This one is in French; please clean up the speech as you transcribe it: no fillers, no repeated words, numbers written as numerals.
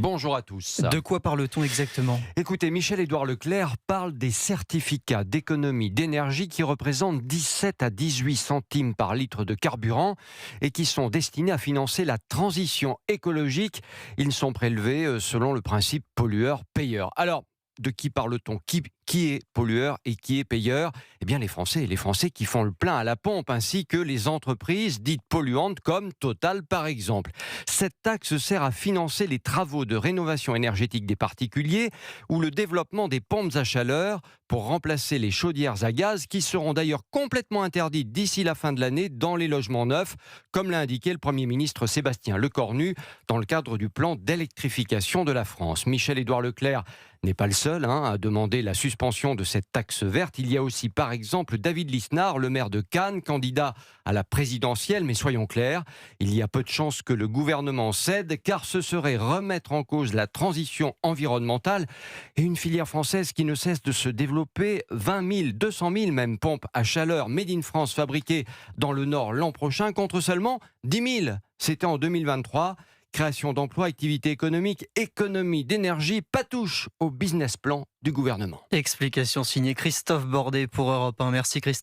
Bonjour à tous. De quoi parle-t-on exactement? Écoutez, Michel-Édouard Leclerc parle des certificats d'économie d'énergie qui représentent 17 à 18 centimes par litre de carburant et qui sont destinés à financer la transition écologique. Ils sont prélevés selon le principe pollueur-payeur. Alors, de qui parle-t-on? Qui est pollueur et qui est payeur? Eh bien, les Français qui font le plein à la pompe, ainsi que les entreprises dites polluantes comme Total par exemple. Cette taxe sert à financer les travaux de rénovation énergétique des particuliers ou le développement des pompes à chaleur pour remplacer les chaudières à gaz qui seront d'ailleurs complètement interdites d'ici la fin de l'année dans les logements neufs, comme l'a indiqué le Premier ministre Sébastien Lecornu dans le cadre du plan d'électrification de la France. Michel-Édouard Leclerc n'est pas le seul à demander la suspension de cette taxe verte. Il y a aussi par exemple David Lisnard, le maire de Cannes, candidat à la présidentielle, mais soyons clairs, il y a peu de chances que le gouvernement cède car ce serait remettre en cause la transition environnementale et une filière française qui ne cesse de se développer. 20 000, 200 000 même pompes à chaleur Made in France fabriquées dans le Nord l'an prochain contre seulement 10 000. C'était en 2023. Création d'emplois, activité économique, économie d'énergie, patouche au business plan du gouvernement. Explication signée Christophe Bordet pour Europe 1. Merci Christophe.